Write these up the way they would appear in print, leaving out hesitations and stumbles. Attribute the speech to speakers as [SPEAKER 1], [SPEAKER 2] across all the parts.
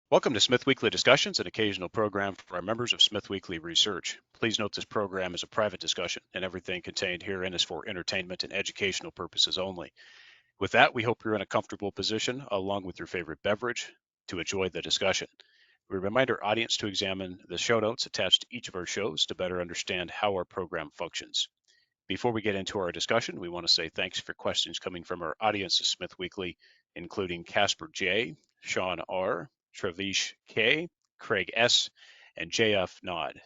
[SPEAKER 1] Welcome to SmithWeekly Discussions, an occasional program for our members of SmithWeekly Research. Please note this program is a private discussion, and everything contained herein is for entertainment and educational purposes only. With that, we hope you're in a comfortable position, along with your favorite beverage, to enjoy the discussion. We remind our audience to examine the show notes attached to each of our shows to better understand how our program functions. Before we get into our discussion, we want to say thanks for questions coming from our audience of Smith Weekly, including Casper J, Sean R, Travish K, Craig S, and JF Nod.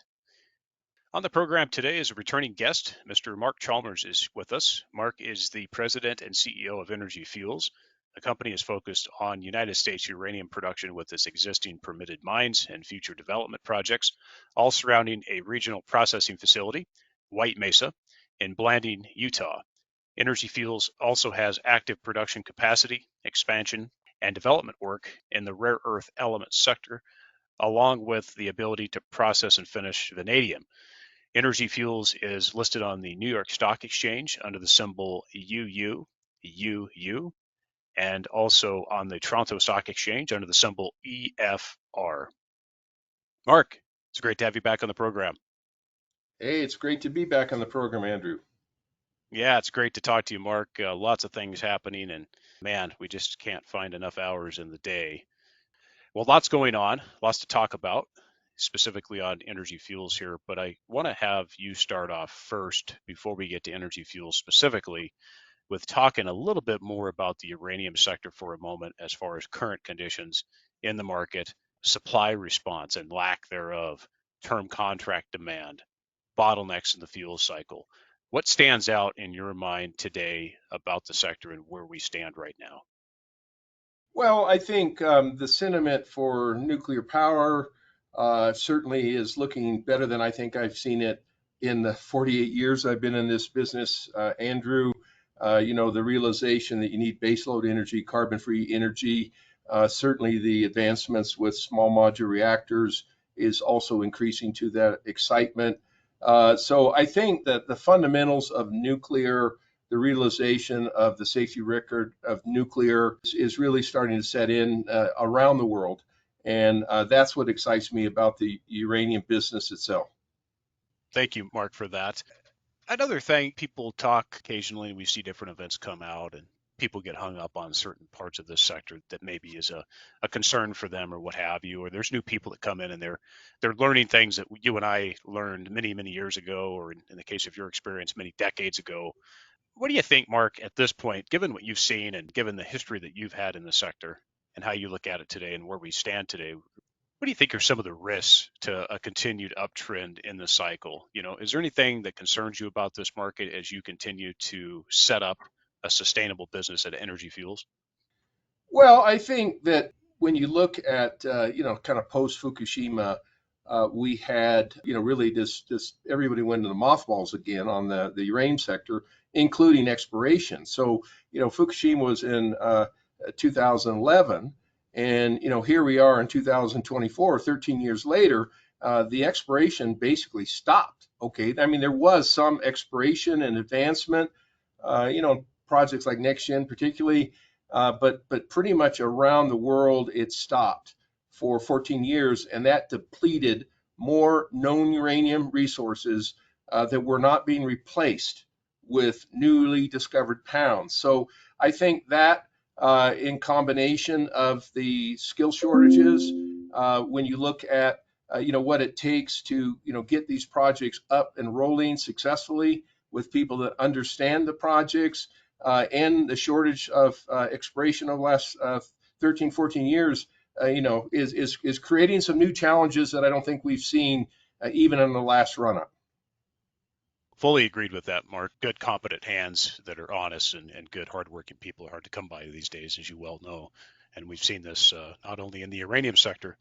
[SPEAKER 1] On the program today is a returning guest. Mr. Mark Chalmers is with us. Mark is the president and CEO of Energy Fuels. The company is focused on United States uranium production with its existing permitted mines and future development projects, all surrounding a regional processing facility, White Mesa, in Blanding, Utah. Energy Fuels also has active production capacity, expansion, and development work in the rare earth elements sector, along with the ability to process and finish vanadium. Energy Fuels is listed on the New York Stock Exchange under the symbol UUUU, and also on the Toronto Stock Exchange under the symbol EFR. Mark, it's great to have you back on the program.
[SPEAKER 2] Hey, it's great to be back on the program, Andrew.
[SPEAKER 1] Yeah, it's great to talk to you, Mark. Lots of things happening, and man, we just can't find enough hours in the day. Well, lots going on, lots to talk about, specifically on Energy Fuels here. But I want to have you start off first before we get to Energy Fuels specifically with talking a little bit more about the uranium sector for a moment as far as current conditions in the market, supply response and lack thereof, term contract demand, bottlenecks in the fuel cycle. What stands out in your mind today about the sector and where we stand right now?
[SPEAKER 2] Well, I think the sentiment for nuclear power certainly is looking better than I think I've seen it in the 48 years I've been in this business, Andrew. The realization that you need baseload energy, carbon-free energy. Certainly, the advancements with small modular reactors is also increasing to that excitement. So I think that the fundamentals of nuclear, the realization of the safety record of nuclear is really starting to set in around the world. And that's what excites me about the uranium business itself.
[SPEAKER 1] Thank you, Mark, for that. Another thing, people talk occasionally, we see different events come out and people get hung up on certain parts of this sector that maybe is a concern for them or what have you, or there's new people that come in and they're learning things that you and I learned many, many years ago, or in the case of your experience, many decades ago. What do you think, Mark, at this point, given what you've seen and given the history that you've had in the sector and how you look at it today and where we stand today? What do you think are some of the risks to a continued uptrend in the cycle? Is there anything that concerns you about this market as you continue to set up a sustainable business at Energy Fuels?
[SPEAKER 2] Well, I think that when you look at, kind of post Fukushima, we had, really this everybody went into the mothballs again on the uranium sector, including exploration. So, Fukushima was in 2011, and, here we are in 2024, 13 years later, the exploration basically stopped. Okay. I mean, there was some exploration and advancement, projects like NextGen particularly, but pretty much around the world it stopped for 14 years, and that depleted more known uranium resources that were not being replaced with newly discovered pounds. So I think that in combination of the skill shortages, when you look at what it takes to get these projects up and rolling successfully with people that understand the projects, and the shortage of exploration over the last 13, 14 years, is creating some new challenges that I don't think we've seen even in the last run up.
[SPEAKER 1] Fully agreed with that, Mark. Good, competent hands that are honest and good, hardworking people are hard to come by these days, as you well know. And we've seen this not only in the uranium sector,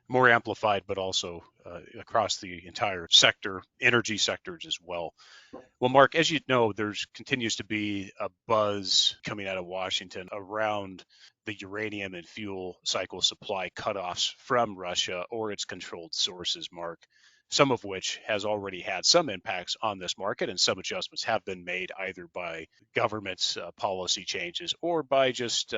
[SPEAKER 1] more amplified, but also across the entire sector, energy sectors as well. Well, Mark, as you know, there's continues to be a buzz coming out of Washington around the uranium and fuel cycle supply cutoffs from Russia or its controlled sources, Mark, some of which has already had some impacts on this market, and some adjustments have been made either by government's policy changes or by just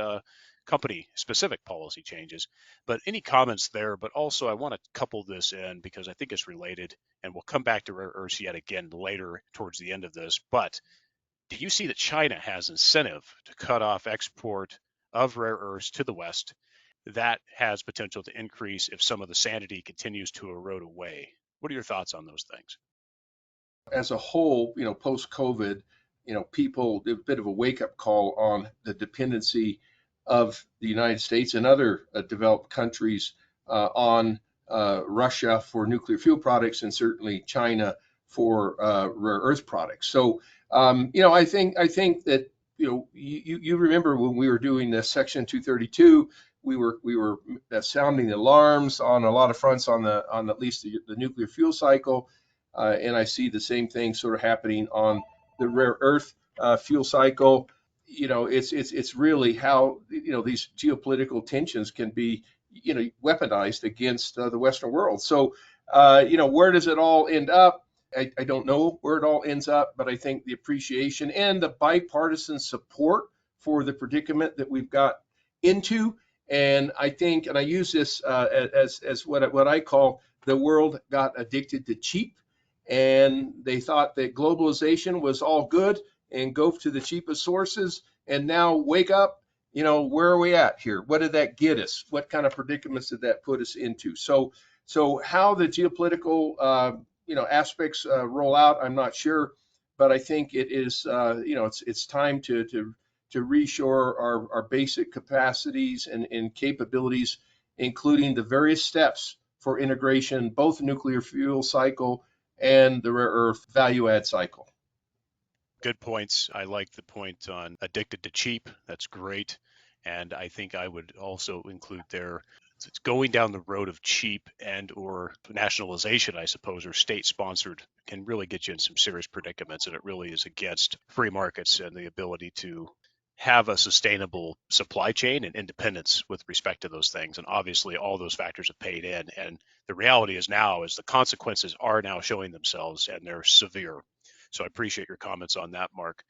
[SPEAKER 1] company specific policy changes. But any comments there? But also, I want to couple this in because I think it's related, and we'll come back to rare earths yet again later towards the end of this. But do you see that China has incentive to cut off export of rare earths to the West? That has potential to increase if some of the sanity continues to erode away. What are your thoughts on those things?
[SPEAKER 2] As a whole, post COVID, people did a bit of a wake up call on the dependency of the United States and other developed countries on Russia for nuclear fuel products, and certainly China for rare earth products. So, I think that you remember when we were doing the Section 232, we were sounding the alarms on a lot of fronts on at least the nuclear fuel cycle. And I see the same thing sort of happening on the rare earth fuel cycle. It's really how these geopolitical tensions can be weaponized against the Western world. So where does it all end up? I don't know where it all ends up, but I think the appreciation and the bipartisan support for the predicament that we've got into, and I think, and I use this as what I call the world got addicted to cheap, and they thought that globalization was all good and go to the cheapest sources. And now wake up, where are we at here? What did that get us? What kind of predicaments did that put us into? So how the geopolitical aspects roll out, I'm not sure, but I think it is it's time to reshore our basic capacities and capabilities, including the various steps for integration, both nuclear fuel cycle and the rare earth value add cycle.
[SPEAKER 1] Good points. I like the point on addicted to cheap. That's great. And I think I would also include there it's going down the road of cheap and or nationalization, I suppose, or state sponsored can really get you in some serious predicaments. And it really is against free markets and the ability to have a sustainable supply chain and independence with respect to those things. And obviously all those factors have paid in. And the reality is now is the consequences are now showing themselves and they're severe. So I appreciate your comments on that, Mark.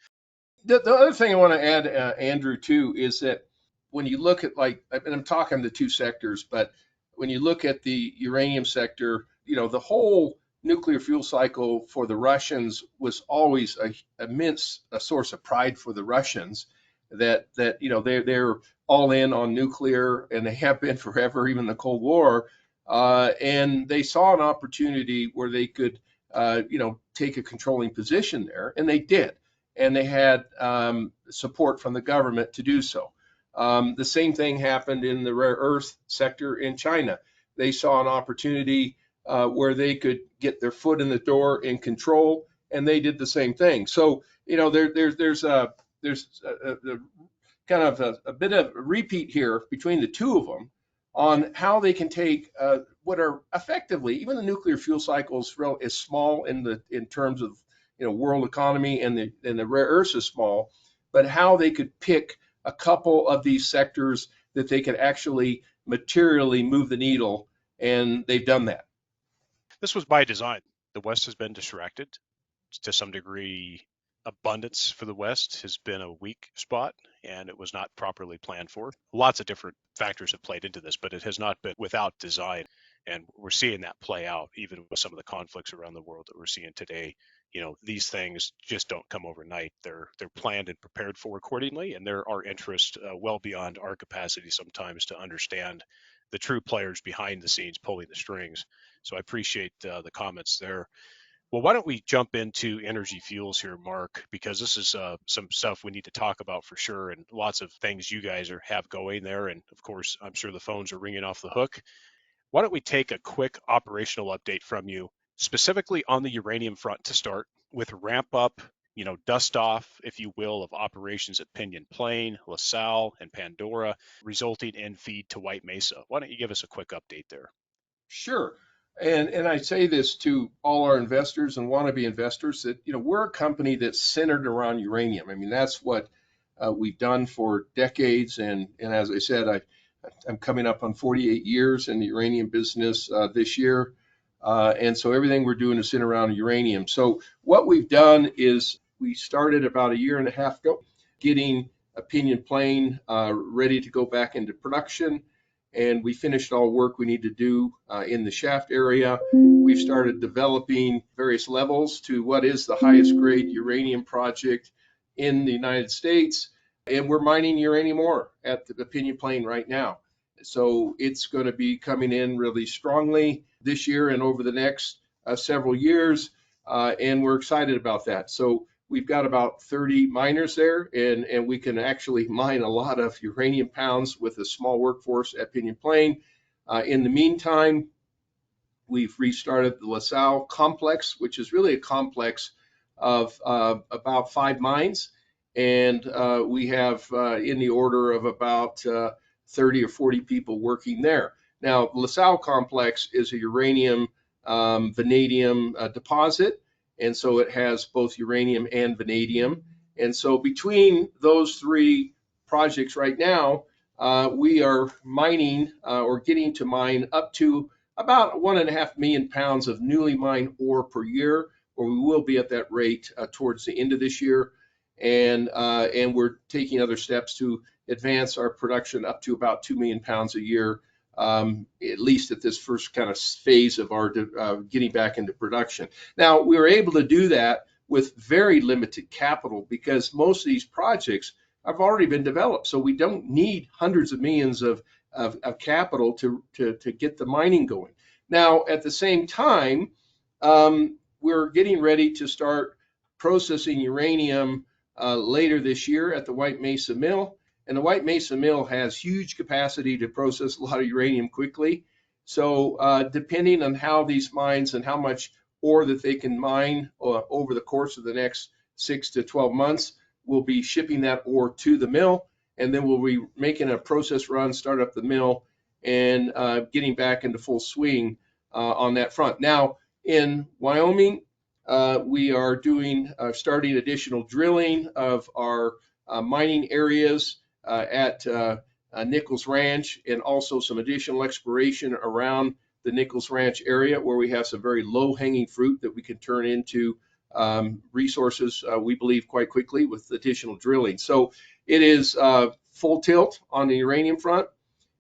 [SPEAKER 2] The other thing I want to add, Andrew, too, is that when you look at and I'm talking the two sectors, but when you look at the uranium sector, the whole nuclear fuel cycle for the Russians was always a immense a source of pride for the Russians. That they're all in on nuclear, and they have been forever, even the Cold War, and they saw an opportunity where they could take a controlling position there, and they did, and they had support from the government to do so. The same thing happened in the rare earth sector in China. They saw an opportunity where they could get their foot in the door in control, and they did the same thing. So there's a kind of a bit of a repeat here between the two of them on how they can take what are effectively, even the nuclear fuel cycle is small in terms of world economy, and the rare earths is small, but how they could pick a couple of these sectors that they could actually materially move the needle, and they've done that.
[SPEAKER 1] This was by design. The West has been distracted to some degree. Abundance for the West has been a weak spot, and it was not properly planned for. Lots of different factors have played into this, but it has not been without design. And we're seeing that play out even with some of the conflicts around the world that we're seeing today. These things just don't come overnight. They're planned and prepared for accordingly, and there are interests well beyond our capacity sometimes to understand the true players behind the scenes pulling the strings. So I appreciate the comments there. Well, why don't we jump into energy fuels here, Mark, because this is some stuff we need to talk about for sure, and lots of things you guys have going there. And of course, I'm sure the phones are ringing off the hook. Why don't we take a quick operational update from you, specifically on the uranium front to start with ramp up, dust off, if you will, of operations at Pinyon Plain, LaSalle, and Pandora, resulting in feed to White Mesa. Why don't you give us a quick update there?
[SPEAKER 2] Sure. And I say this to all our investors and wannabe investors that we're a company that's centered around uranium. I mean, that's what we've done for decades. And as I said, I'm coming up on 48 years in the uranium business this year. And so everything we're doing is centered around uranium. So what we've done is we started about a year and a half ago getting Pinyon Plain ready to go back into production. And we finished all work we need to do in the shaft area. We've started developing various levels to what is the highest grade uranium project in the United States. And we're mining uranium ore at the Pinyon Plain right now. So it's going to be coming in really strongly this year and over the next several years. And we're excited about that. So we've got about 30 miners there, and we can actually mine a lot of uranium pounds with a small workforce at Pinyon Plain. In the meantime, we've restarted the LaSalle complex, which is really a complex of about 5 mines. And we have in the order of about 30 or 40 people working there. Now, the LaSalle complex is a uranium vanadium deposit. And so it has both uranium and vanadium. And so between those 3 projects right now, we are mining or getting to mine up to about 1.5 million pounds of newly mined ore per year, or we will be at that rate towards the end of this year. And we're taking other steps to advance our production up to about 2 million pounds a year, at least at this first kind of phase of our getting back into production. Now, we were able to do that with very limited capital because most of these projects have already been developed. So we don't need hundreds of millions of capital to get the mining going. Now, at the same time, we're getting ready to start processing uranium later this year at the White Mesa Mill. And the White Mesa Mill has huge capacity to process a lot of uranium quickly. So depending on how these mines and how much ore that they can mine over the course of the next 6 to 12 months, we'll be shipping that ore to the mill. And then we'll be making a process run, start up the mill, and getting back into full swing on that front. Now, in Wyoming, we are starting additional drilling of our mining areas at Nichols Ranch, and also some additional exploration around the Nichols Ranch area where we have some very low-hanging fruit that we can turn into resources, we believe, quite quickly with additional drilling. So it is full tilt on the uranium front.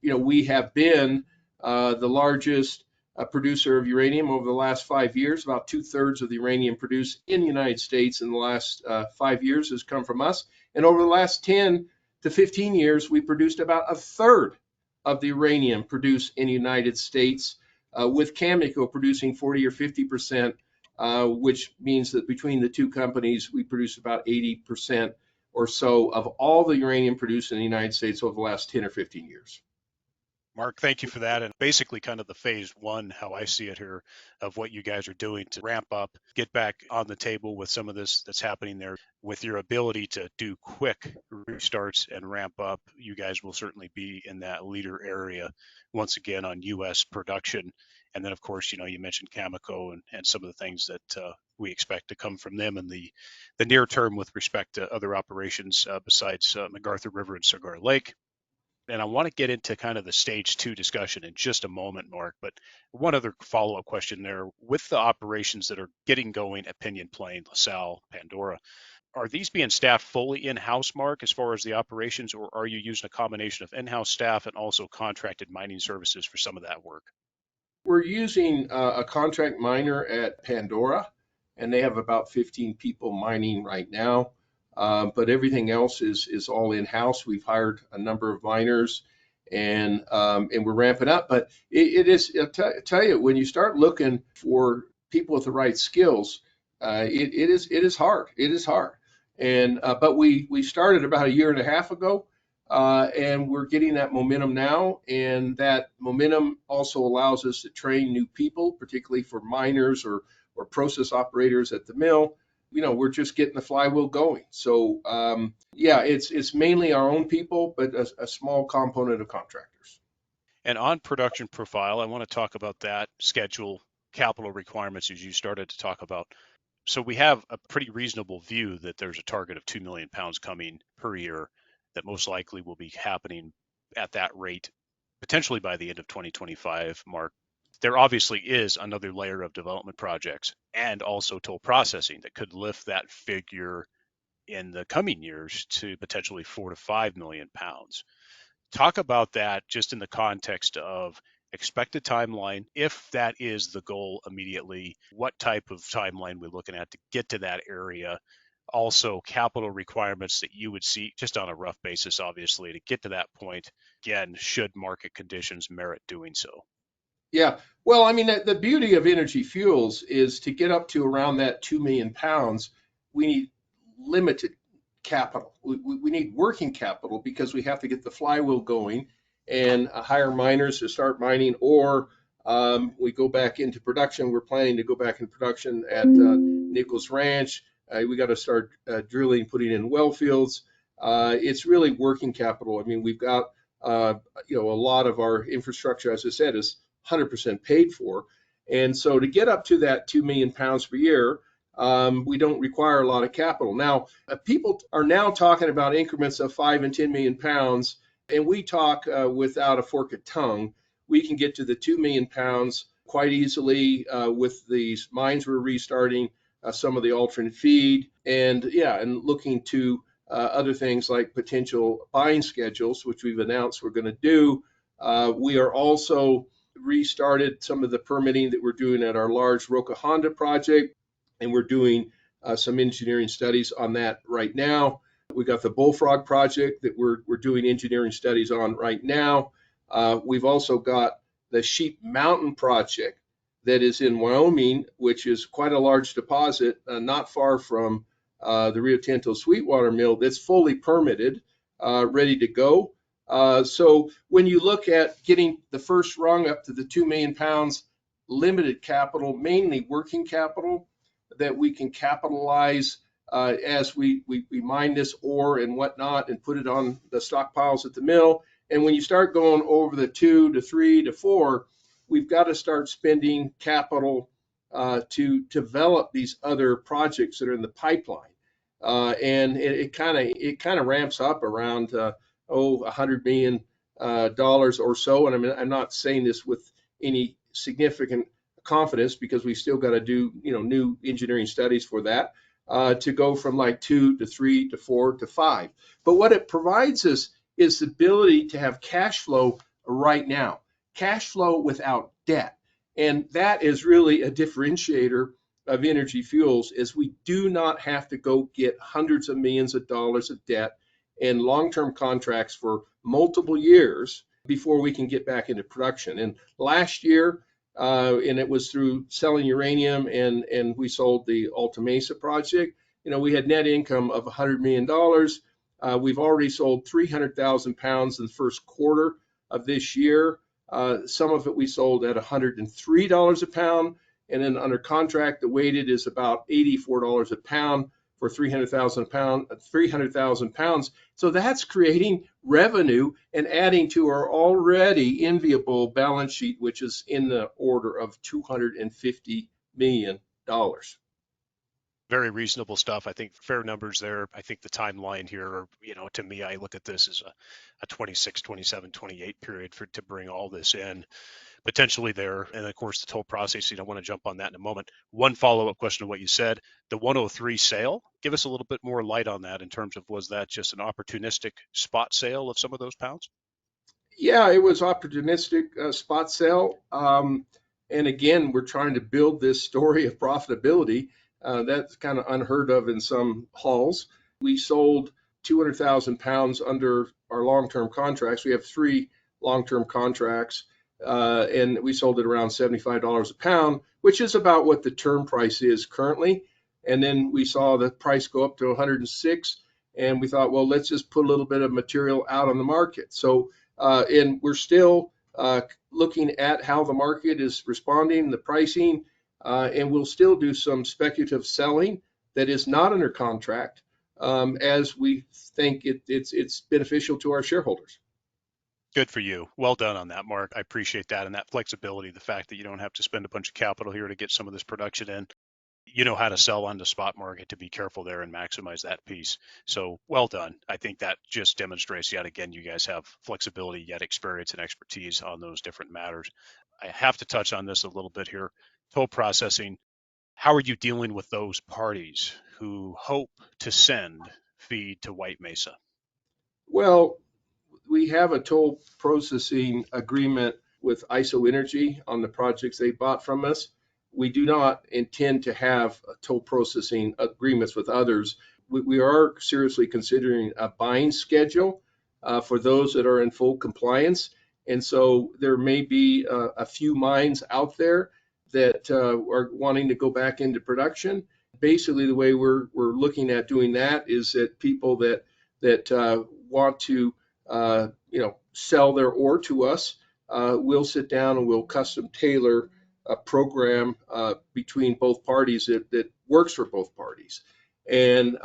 [SPEAKER 2] We have been the largest producer of uranium over the last 5 years. About 2/3 of the uranium produced in the United States in the last 5 years has come from us. And over the last 10 to 15 years, we produced about 1/3 of the uranium produced in the United States, with Cameco producing 40 or 50%, which means that between the 2 companies, we produce about 80% or so of all the uranium produced in the United States over the last 10 or 15 years.
[SPEAKER 1] Mark, thank you for that. And basically kind of the phase 1, how I see it here, of what you guys are doing to ramp up, get back on the table with some of this that's happening there. With your ability to do quick restarts and ramp up, you guys will certainly be in that leader area once again on U.S. production. And then, of course, you mentioned Cameco and some of the things that we expect to come from them in the near term with respect to other operations besides McArthur River and Cigar Lake. And I want to get into kind of the stage 2 discussion in just a moment, Mark. But one other follow-up question there. With the operations that are getting going at Pinyon Plain, LaSalle, Pandora, are these being staffed fully in-house, Mark, as far as the operations, or are you using a combination of in-house staff and also contracted mining services for some of that work?
[SPEAKER 2] We're using a contract miner at Pandora, and they have about 15 people mining right now. But everything else is all in-house. We've hired a number of miners, and we're ramping up. But it is, I'll tell you, when you start looking for people with the right skills, it is hard. It is hard. And but we started about 1.5 years ago, and we're getting that momentum now. And that momentum also allows us to train new people, particularly for miners or process operators at the mill. We're just getting the flywheel going. So yeah, it's mainly our own people, but a small component of contractors.
[SPEAKER 1] And on production profile, I want to talk about that schedule, capital requirements, as you started to talk about. So we have a pretty reasonable view that there's a target of 2 million pounds coming per year that most likely will be happening at that rate, potentially by the end of 2025, Mark. There obviously is another layer of development projects and also toll processing that could lift that figure in the coming years to potentially 4 to 5 million pounds. Talk about that just in the context of expected timeline. If that is the goal immediately, what type of timeline we're looking at to get to that area? Also, capital requirements that you would see just on a rough basis, obviously, to get to that point, again, should market conditions merit doing so.
[SPEAKER 2] Yeah. Well, I mean, the beauty of Energy Fuels is to get up to around that 2 million pounds, we need limited capital. We need working capital because we have to get the flywheel going and hire miners to start mining, or we go back into production. We're planning to go back in production at Nichols Ranch. We got to start drilling, putting in well fields. It's really working capital. I mean, we've got a lot of our infrastructure, as I said, is 100% paid for. And so to get up to that 2 million pounds per year, we don't require a lot of capital. Now, people are now talking about increments of 5 and 10 million pounds, and we talk without a fork of tongue. We can get to the 2 million pounds quite easily with these mines we're restarting, some of the alternate feed, and looking to other things like potential buying schedules, which we've announced we're going to do. We are also restarted some of the permitting that we're doing at our large Roca Honda project, and we're doing some engineering studies on that right now. We got the Bullfrog project that we're doing engineering studies on right now. We've also got the Sheep Mountain project that is in Wyoming, which is quite a large deposit, not far from the Rio Tinto Sweetwater mill, that's fully permitted, ready to go. So when you look at getting the first rung up to the 2 million pounds, limited capital, mainly working capital that we can capitalize as we mine this ore and whatnot and put it on the stockpiles at the mill. And when you start going over the 2 to 3 to 4, we've got to start spending capital to develop these other projects that are in the pipeline. And it kind of ramps up around $100 million or so. And I'm not saying this with any significant confidence because we still got to do new engineering studies for that to go from like 2 to 3 to 4 to 5. But what it provides us is the ability to have cash flow right now, cash flow without debt. And that is really a differentiator of Energy Fuels, is we do not have to go get hundreds of millions of dollars of debt and long-term contracts for multiple years before we can get back into production. And last year, and it was through selling uranium, and we sold the Alta Mesa project, we had net income of $100 million. We've already sold 300,000 pounds in the first quarter of this year. Some of it we sold at $103 a pound, and then under contract, the weighted is about $84 a pound for 300,000 pounds. So that's creating revenue and adding to our already enviable balance sheet, which is in the order of $250 million.
[SPEAKER 1] Very reasonable stuff. I think fair numbers there. I think the timeline here, to me, I look at this as a 26, 27, 28 period to bring all this in potentially there. And of course, the toll processing, I want to jump on that in a moment. One follow-up question to what you said, the 103 sale, give us a little bit more light on that in terms of, was that just an opportunistic spot sale of some of those pounds?
[SPEAKER 2] Yeah, it was opportunistic spot sale. And again, we're trying to build this story of profitability. That's kind of unheard of in some halls. We sold 200,000 pounds under our long-term contracts. We have 3 long-term contracts, and we sold it around $75 a pound, which is about what the term price is currently. And then we saw the price go up to 106, and we thought, well, let's just put a little bit of material out on the market. So, and we're still looking at how the market is responding, the pricing, and we'll still do some speculative selling that is not under contract, as we think it's beneficial to our shareholders.
[SPEAKER 1] Good for you. Well done on that, Mark. I appreciate that, and that flexibility, the fact that you don't have to spend a bunch of capital here to get some of this production in. You know how to sell on the spot market, to be careful there and maximize that piece. So well done. I think that just demonstrates yet again, you guys have flexibility, yet experience and expertise on those different matters. I have to touch on this a little bit here. Toll processing, How are you dealing with those parties who hope to send feed to White Mesa?
[SPEAKER 2] Well, we have a toll processing agreement with ISO Energy on the projects they bought from us. We do not intend to have toll processing agreements with others. We are seriously considering a buying schedule for those that are in full compliance. And so there may be a few mines out there that are wanting to go back into production. Basically, the way we're looking at doing that is that people that want to sell their ore to us, we'll sit down and we'll custom tailor a program between both parties that works for both parties. And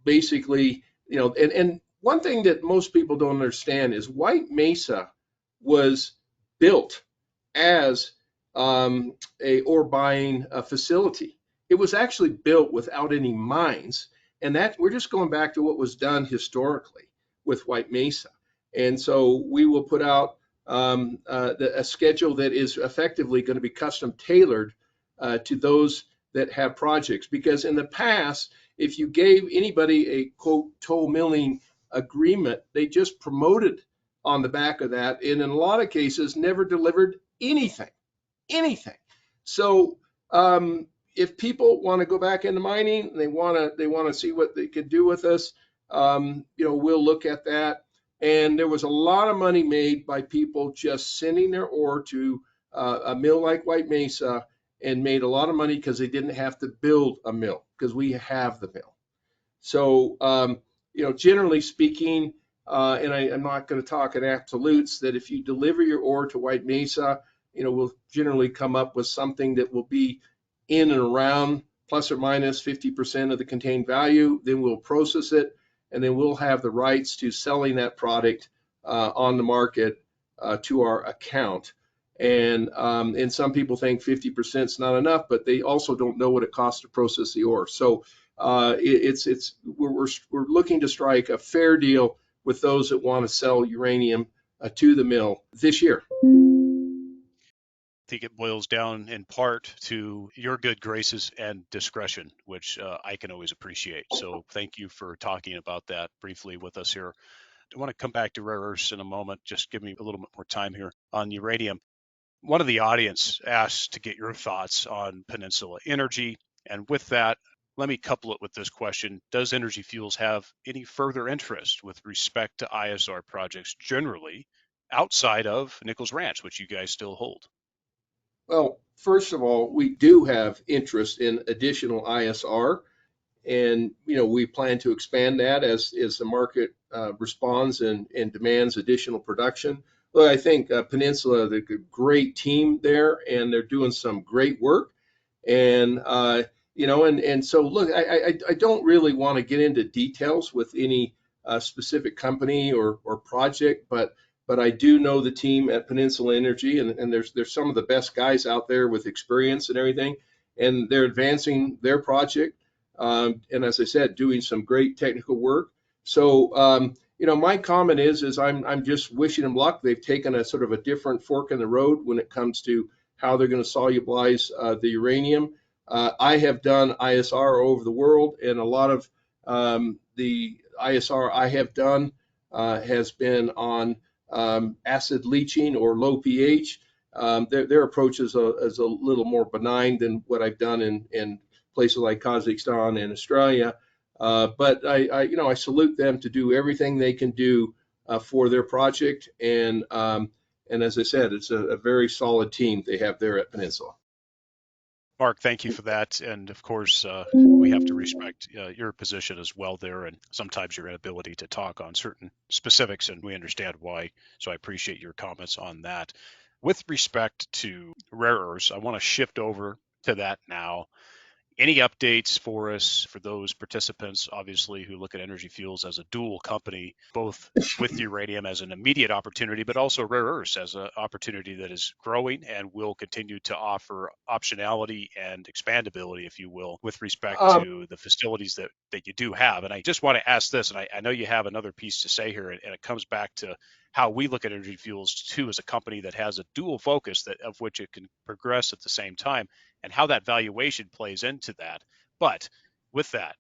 [SPEAKER 2] basically, and one thing that most people don't understand is White Mesa was built as a ore buying facility. It was actually built without any mines, and that we're just going back to what was done historically with White Mesa. And so we will put out a schedule that is effectively going to be custom tailored to those that have projects. Because in the past, if you gave anybody a quote toll milling agreement, they just promoted on the back of that, and in a lot of cases, never delivered anything. So if people want to go back into mining, they want to see what they can do with us. We'll look at that. And there was a lot of money made by people just sending their ore to a mill like White Mesa, and made a lot of money because they didn't have to build a mill because we have the mill. So generally speaking, and I'm not going to talk in absolutes, that if you deliver your ore to White Mesa, we'll generally come up with something that will be in and around plus or minus 50% of the contained value. Then we'll process it, and then we'll have the rights to selling that product on the market to our account. And some people think 50% is not enough, but they also don't know what it costs to process the ore. So we're looking to strike a fair deal with those that want to sell uranium to the mill this year.
[SPEAKER 1] I think it boils down in part to your good graces and discretion, which I can always appreciate. So thank you for talking about that briefly with us here. I want to come back to rare earths in a moment. Just give me a little bit more time here on uranium. One of the audience asked to get your thoughts on Peninsula Energy. And with that, let me couple it with this question. Does Energy Fuels have any further interest with respect to ISR projects generally outside of Nichols Ranch, which you guys still hold?
[SPEAKER 2] Well, first of all, we do have interest in additional ISR, and we plan to expand that as the market responds and demands additional production. Well, I think Peninsula, they're a great team there, and they're doing some great work. And and so look, I don't really want to get into details with any specific company or project, but I do know the team at Peninsula Energy, and there's some of the best guys out there with experience and everything, and they're advancing their project, and as I said, doing some great technical work. So my comment is I'm just wishing them luck. They've taken a sort of a different fork in the road when it comes to how they're going to solubilize the uranium. I have done ISR over the world, and a lot of the ISR I have done has been on acid leaching or low pH. Their approach is a little more benign than what I've done in places like Kazakhstan and Australia. But I salute them to do everything they can do for their project. And as I said, it's a very solid team they have there at Peninsula.
[SPEAKER 1] Mark, thank you for that. And of course, we have to respect your position as well there, and sometimes your inability to talk on certain specifics, and we understand why. So I appreciate your comments on that. With respect to rare earths, I want to shift over to that now. Any updates for us for those participants, obviously, who look at Energy Fuels as a dual company, both with uranium as an immediate opportunity, but also rare earths as an opportunity that is growing and will continue to offer optionality and expandability, if you will, with respect
[SPEAKER 2] Um,
[SPEAKER 1] to the facilities that you do have. And I just want to ask this, and I know you have another piece to say here, and it comes back to how we look at Energy Fuels too as a company that has a dual focus, that of which it can progress at the same time. and how that valuation plays into that. But with that,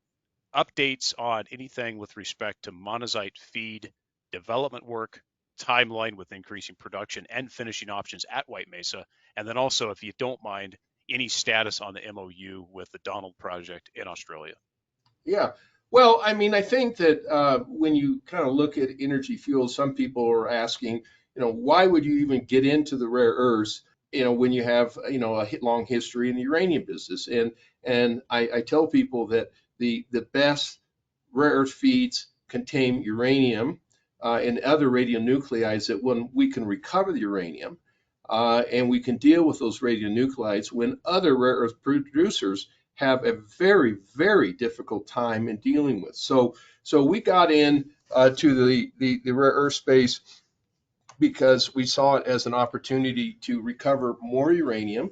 [SPEAKER 1] updates on anything with respect to monazite feed development work, timeline with increasing production and finishing options at White Mesa, and then also, if you don't mind, any status on the MOU with the Donald Project in Australia.
[SPEAKER 2] Yeah. Well, I mean, I think that when you kind of look at energy fuels, some people are asking, why would you even get into the rare earths, when you have, a long history in the uranium business? And I tell people that the best rare earth feeds contain uranium and other radionuclides, that when we can recover the uranium and we can deal with those radionuclides, when other rare earth producers have a very, very difficult time in dealing with. So we got in to the rare earth space because we saw it as an opportunity to recover more uranium,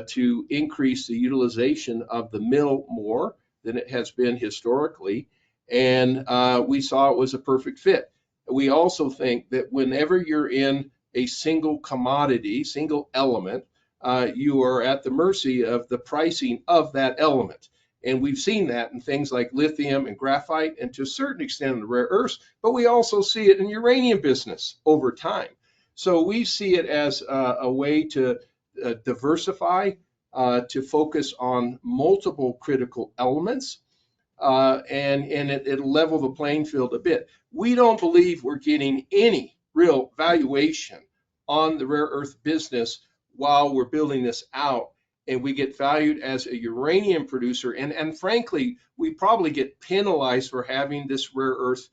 [SPEAKER 2] to increase the utilization of the mill more than it has been historically. And we saw it was a perfect fit. We also think that whenever you're in a single commodity, single element, you are at the mercy of the pricing of that element. And we've seen that in things like lithium and graphite, and to a certain extent in the rare earths, but we also see it in uranium business over time. So we see it as a way to diversify, to focus on multiple critical elements, and it'll level the playing field a bit. We don't believe we're getting any real valuation on the rare earth business while we're building this out, and we get valued as a uranium producer. And frankly, we probably get penalized for having this rare earth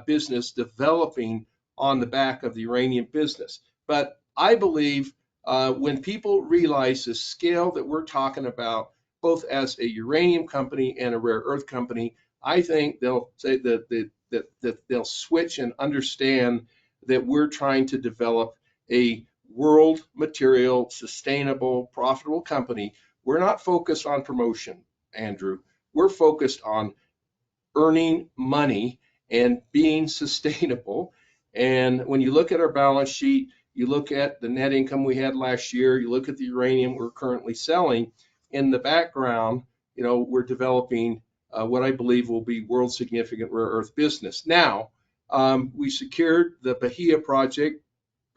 [SPEAKER 2] business developing on the back of the uranium business. But I believe when people realize the scale that we're talking about, both as a uranium company and a rare earth company, I think they'll say that they'll switch and understand that we're trying to develop a world material, sustainable, profitable company. We're not focused on promotion, Andrew. We're focused on earning money and being sustainable. And when you look at our balance sheet, you look at the net income we had last year, you look at the uranium we're currently selling, in the background, we're developing what I believe will be world significant rare earth business. Now, we secured the Bahia project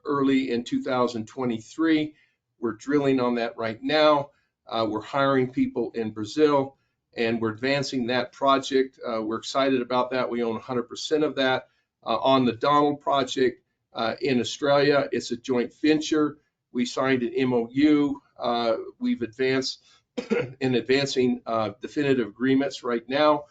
[SPEAKER 2] early in 2023. We're drilling on that right now. We're hiring people in Brazil, and we're advancing that project. We're excited about that. We own 100% of that. On the Donald project in Australia, it's a joint venture. We signed an MOU. We've advanced in advancing definitive agreements right now.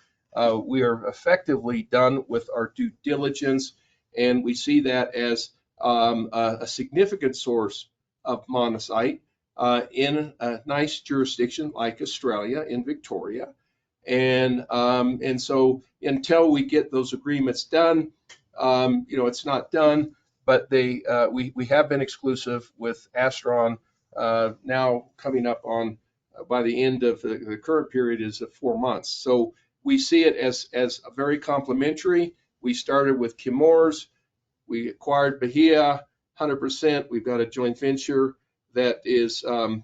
[SPEAKER 2] We are effectively done with our due diligence, and we see that as a significant source of monazite in a nice jurisdiction like Australia, in Victoria. And so until we get those agreements done, it's not done, but we have been exclusive with Astron, now coming up on, by the end of the current period, is 4 months. So we see it as a very complementary. We started with Chemours. We acquired Bahia 100%. We've got a joint venture that is 49%,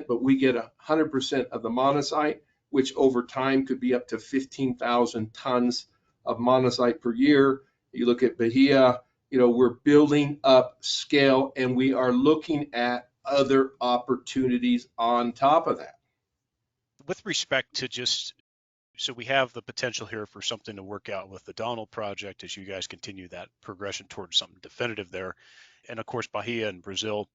[SPEAKER 2] but we get 100% of the monazite, which over time could be up to 15,000 tons of monazite per year. You look at Bahia, we're building up scale, and we are looking at other opportunities on top of that.
[SPEAKER 1] With respect to so we have the potential here for something to work out with the Donald project as you guys continue that progression towards something definitive there. And of course, Bahia and Brazil,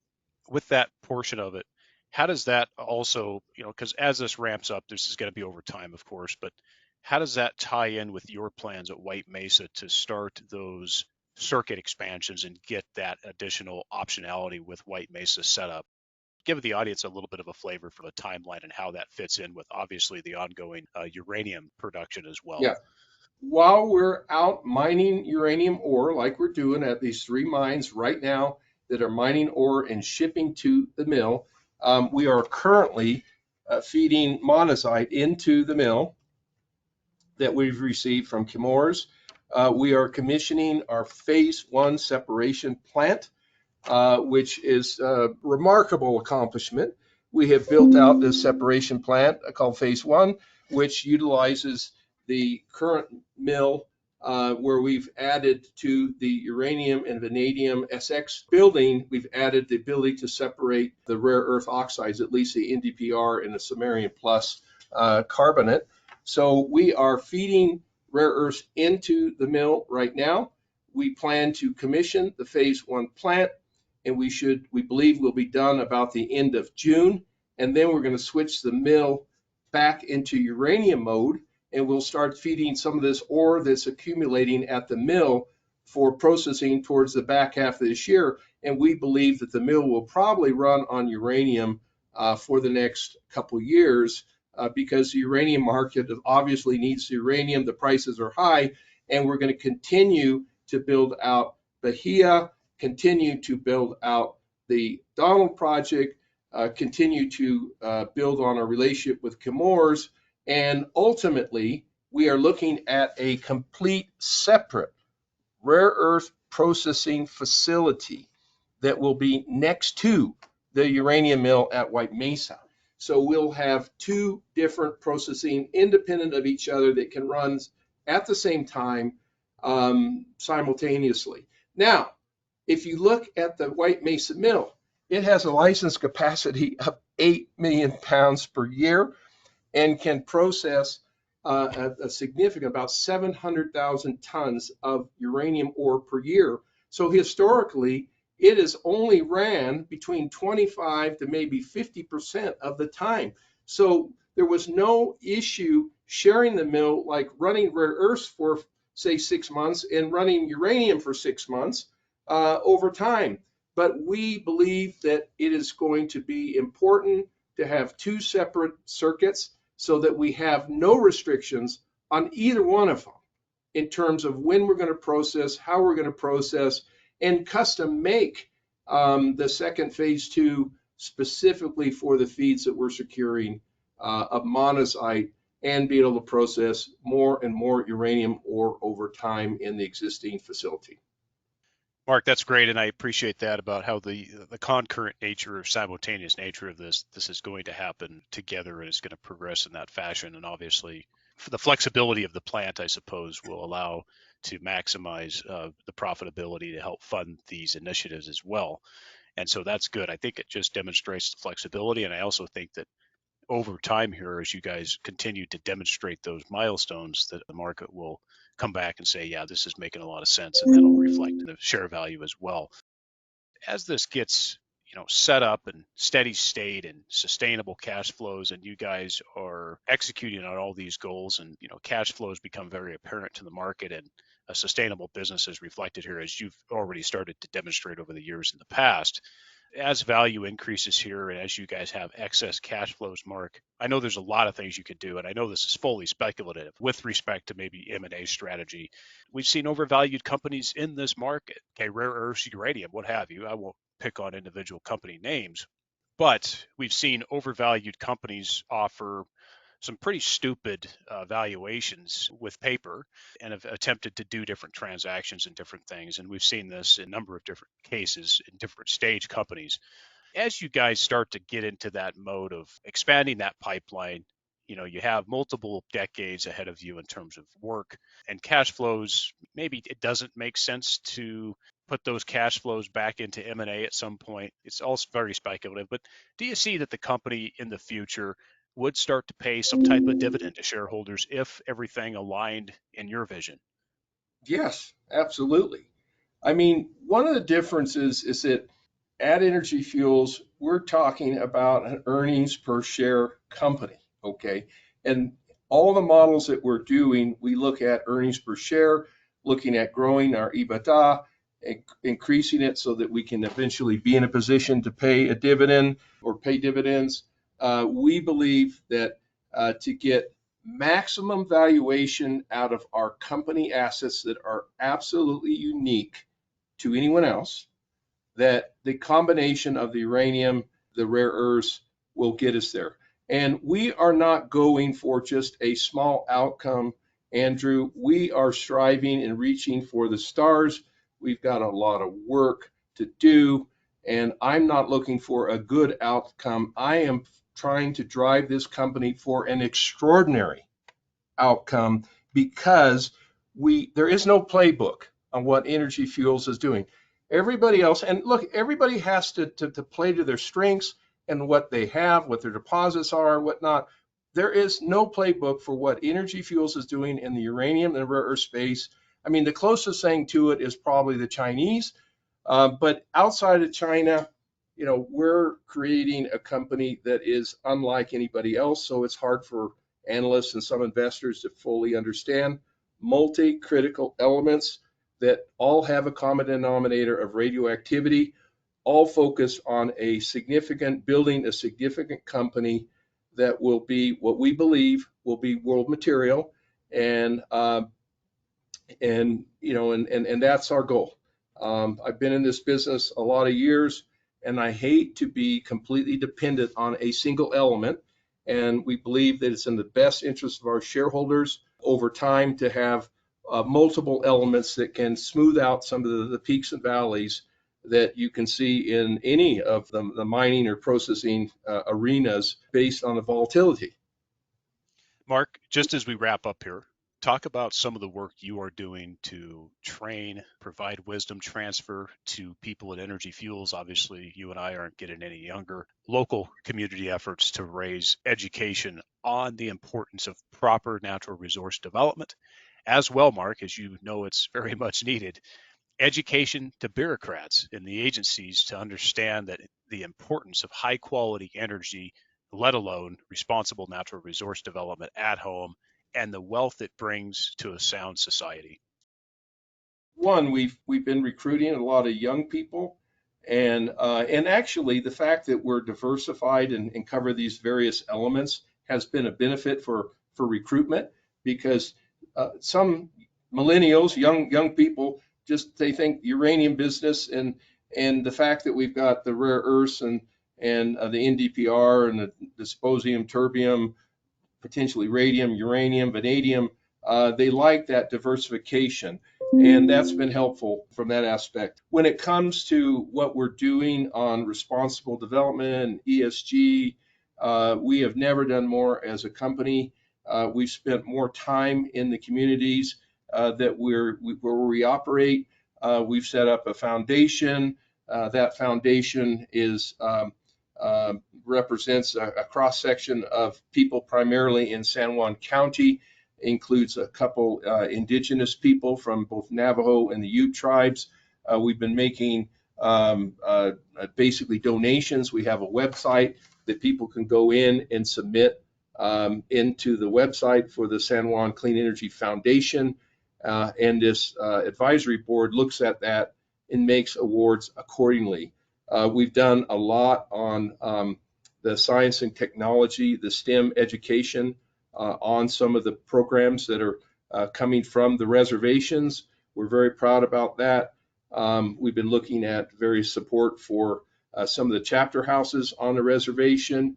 [SPEAKER 1] with that portion of it, how does that also, because as this ramps up, this is going to be over time, of course, but how does that tie in with your plans at White Mesa to start those circuit expansions and get that additional optionality with White Mesa set up? Give the audience a little bit of a flavor for the timeline and how that fits in with obviously the ongoing uranium production as well.
[SPEAKER 2] Yeah. While we're out mining uranium ore, like we're doing at these 3 mines right now that are mining ore and shipping to the mill, we are currently feeding monazite into the mill that we've received from Chemours. We are commissioning our phase 1 separation plant, which is a remarkable accomplishment. we have built out this separation plant called Phase 1, which utilizes the current mill where we've added to the uranium and vanadium SX building, we've added the ability to separate the rare earth oxides, at least the NdPr and the samarium plus carbonate. So we are feeding rare earths into the mill right now. We plan to commission the Phase 1 plant, and we believe we'll be done about the end of June. And then we're going to switch the mill back into uranium mode, and we'll start feeding some of this ore that's accumulating at the mill for processing towards the back half of this year. And we believe that the mill will probably run on uranium for the next couple of years because the uranium market obviously needs uranium. The prices are high, and we're going to continue to build out Bahia, continue to build out the Donald Project, continue to build on our relationship with Chemours, and ultimately, we are looking at a complete separate rare earth processing facility that will be next to the uranium mill at White Mesa. So we'll have two different processing independent of each other that can run at the same time simultaneously. Now, if you look at the White Mesa mill, it has a license capacity of 8 million pounds per year and can process a significant, about 700,000 tons of uranium ore per year. So historically, it has only ran between 25 to maybe 50% of the time. So there was no issue sharing the mill, like running rare earths for, say, 6 months and running uranium for 6 months over time. But we believe that it is going to be important to have two separate circuits so that we have no restrictions on either one of them in terms of when we're going to process, how we're going to process, and custom make the second Phase 2 specifically for the feeds that we're securing of monazite and be able to process more and more uranium ore over time in the existing facility.
[SPEAKER 1] Mark, that's great, and I appreciate that about how the concurrent nature or simultaneous nature of this is going to happen together, and it's going to progress in that fashion. And obviously, for the flexibility of the plant, I suppose, will allow to maximize the profitability to help fund these initiatives as well. And so that's good. I think it just demonstrates the flexibility, and I also think that over time here, as you guys continue to demonstrate those milestones, that the market will come back and say, yeah, this is making a lot of sense, and that'll reflect in the share value as well. As this gets set up and steady state and sustainable cash flows, and you guys are executing on all these goals, and cash flows become very apparent to the market, and a sustainable business is reflected here, as you've already started to demonstrate over the years in the past. As value increases here, and as you guys have excess cash flows, Mark, I know there's a lot of things you could do, and I know this is fully speculative with respect to maybe M&A strategy. We've seen overvalued companies in this market, okay, rare earths, uranium, what have you. I won't pick on individual company names, but we've seen overvalued companies offer some pretty stupid valuations with paper and have attempted to do different transactions and different things. And we've seen this in a number of different cases in different stage companies. As you guys start to get into that mode of expanding that pipeline, you have multiple decades ahead of you in terms of work and cash flows. Maybe it doesn't make sense to put those cash flows back into M&A at some point. It's also very speculative, but do you see that the company in the future would start to pay some type of dividend to shareholders if everything aligned in your vision?
[SPEAKER 2] Yes, absolutely. I mean, one of the differences is that at Energy Fuels, we're talking about an earnings per share company, okay? And all the models that we're doing, we look at earnings per share, looking at growing our EBITDA, increasing it so that we can eventually be in a position to pay a dividend or pay dividends. We believe that to get maximum valuation out of our company assets that are absolutely unique to anyone else, that the combination of the uranium, the rare earths will get us there. And we are not going for just a small outcome, Andrew. We are striving and reaching for the stars. We've got a lot of work to do. And I'm not looking for a good outcome. I am trying to drive this company for an extraordinary outcome because there is no playbook on what Energy Fuels is doing. Everybody else, and look, everybody has to play to their strengths and what they have, what their deposits are, whatnot. There is no playbook for what Energy Fuels is doing in the uranium and rare earth space. I mean, the closest thing to it is probably the Chinese, but outside of China, we're creating a company that is unlike anybody else. So it's hard for analysts and some investors to fully understand multi-critical elements that all have a common denominator of radioactivity, all focus on building a significant company that will be what we believe will be world material, and that's our goal. I've been in this business a lot of years, and I hate to be completely dependent on a single element. And we believe that it's in the best interest of our shareholders over time to have multiple elements that can smooth out some of the peaks and valleys that you can see in any of the mining or processing arenas based on the volatility.
[SPEAKER 1] Mark, just as we wrap up here, talk about some of the work you are doing to train, provide wisdom transfer to people at Energy Fuels. Obviously, you and I aren't getting any younger. Local community efforts to raise education on the importance of proper natural resource development. As well, Mark, as you know, it's very much needed. Education to bureaucrats in the agencies to understand that the importance of high quality energy, let alone responsible natural resource development at home, and the wealth it brings to a sound society.
[SPEAKER 2] One, we've been recruiting a lot of young people, and actually the fact that we're diversified and cover these various elements has been a benefit for recruitment, because some millennials, young people, just they think uranium business, and the fact that we've got the rare earths and the NdPr and the dysprosium, terbium, potentially radium, uranium, vanadium. They like that diversification, and that's been helpful from that aspect. When it comes to what we're doing on responsible development and ESG, we have never done more as a company. We've spent more time in the communities where we operate. We've set up a foundation. That foundation represents a cross section of people primarily in San Juan County, includes a couple indigenous people from both Navajo and the Ute tribes. We've been making basically donations. We have a website that people can go in and submit into the website for the San Juan Clean Energy Foundation. And this advisory board looks at that and makes awards accordingly. We've done a lot on the science and technology, the STEM education on some of the programs that are coming from the reservations. We're very proud about that. We've been looking at various support for some of the chapter houses on the reservation.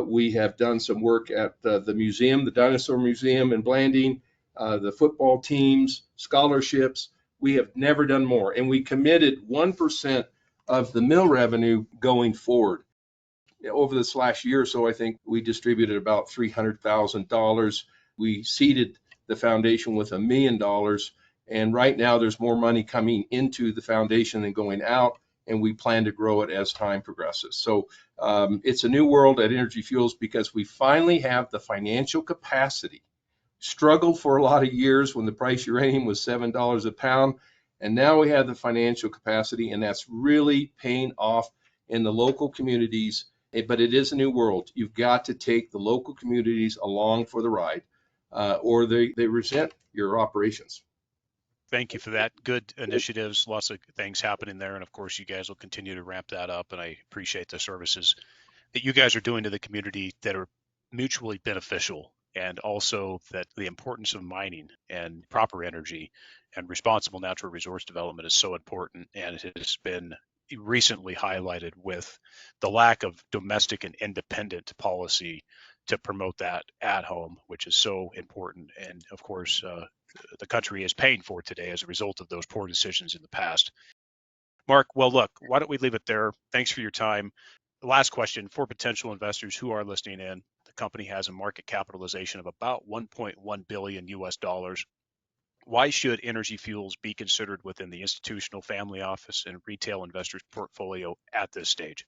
[SPEAKER 2] We have done some work at the museum, the Dinosaur Museum in Blanding, the football teams, scholarships. We have never done more, and we committed 1% of the mill revenue going forward. Over this last year or so, I think we distributed about $300,000. We seeded the foundation with $1 million, and right now there's more money coming into the foundation than going out, and we plan to grow it as time progresses. So it's a new world at Energy Fuels because we finally have the financial capacity. Struggled for a lot of years when the price of uranium was $7 a pound, and now we have the financial capacity, and that's really paying off in the local communities. But it is a new world. You've got to take the local communities along for the ride, or they resent your operations.
[SPEAKER 1] Thank you for that. Good initiatives, lots of things happening there. And of course, you guys will continue to ramp that up. And I appreciate the services that you guys are doing to the community that are mutually beneficial, and also that the importance of mining and proper energy and responsible natural resource development is so important. And it has been recently highlighted with the lack of domestic and independent policy to promote that at home, which is so important. And of course, the country is paying for today as a result of those poor decisions in the past. Mark, well, look, why don't we leave it there? Thanks for your time. The last question for potential investors who are listening in. The company has a market capitalization of about 1.1 billion US dollars. Why should Energy Fuels be considered within the institutional, family office, and retail investors' portfolio at this stage?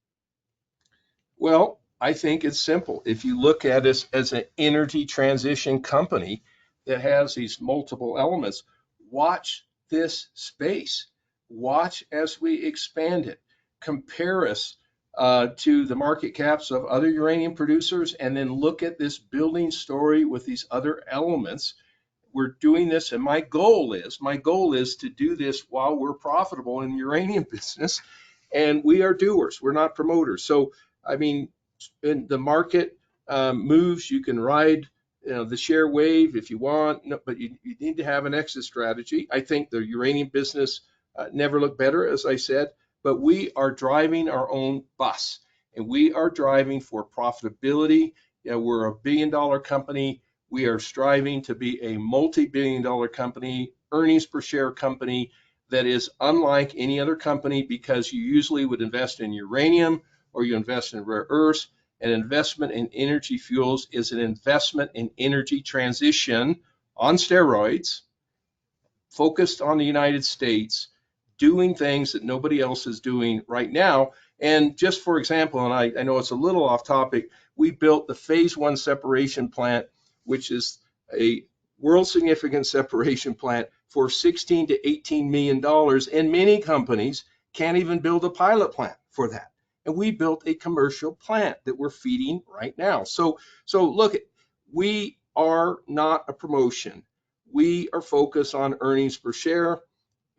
[SPEAKER 2] Well, I think it's simple. If you look at us as an energy transition company that has these multiple elements, watch this space. Watch as we expand it. Compare us to the market caps of other uranium producers, and then look at this building story with these other elements. We're doing this, and my goal is to do this while we're profitable in the uranium business, and we are doers. We're not promoters. So, I mean, in the market moves, you can ride, the share wave if you want, but you need to have an exit strategy. I think the uranium business never looked better, as I said, but we are driving our own bus, and we are driving for profitability. We're a billion-dollar company. We are striving to be a multi-billion-dollar company, earnings per share company that is unlike any other company, because you usually would invest in uranium or you invest in rare earths. An investment in Energy Fuels is an investment in energy transition on steroids, focused on the United States, doing things that nobody else is doing right now. And just for example, and I know it's a little off topic, we built the phase one separation plant, which is a world significant separation plant for $16 to $18 million. And many companies can't even build a pilot plant for that. And we built a commercial plant that we're feeding right now. So look, we are not a promotion. We are focused on earnings per share,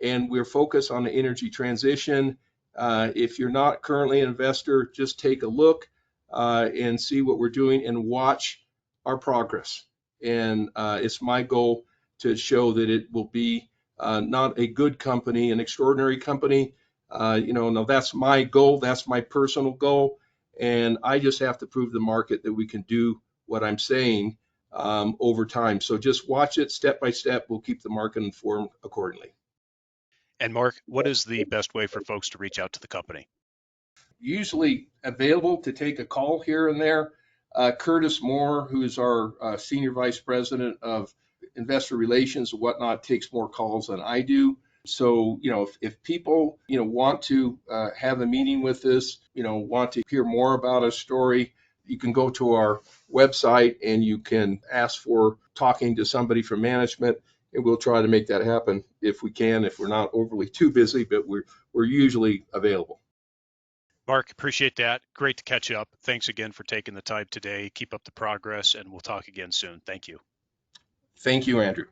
[SPEAKER 2] and we're focused on the energy transition. If you're not currently an investor, just take a look and see what we're doing and watch our progress. And it's my goal to show that it will be not a good company, an extraordinary company. No, that's my goal. That's my personal goal. And I just have to prove the market that we can do what I'm saying over time. So just watch it step by step. We'll keep the market informed accordingly.
[SPEAKER 1] And Mark, what is the best way for folks to reach out to the company?
[SPEAKER 2] Usually available to take a call here and there. Curtis Moore, who is our Senior Vice President of Investor Relations and whatnot, takes more calls than I do. So, if people, want to have a meeting with us, want to hear more about a story, you can go to our website and you can ask for talking to somebody from management, and we'll try to make that happen if we can, if we're not overly too busy, but we're usually available.
[SPEAKER 1] Mark, appreciate that. Great to catch up. Thanks again for taking the time today. Keep up the progress, and we'll talk again soon. Thank you.
[SPEAKER 2] Thank you, Andrew.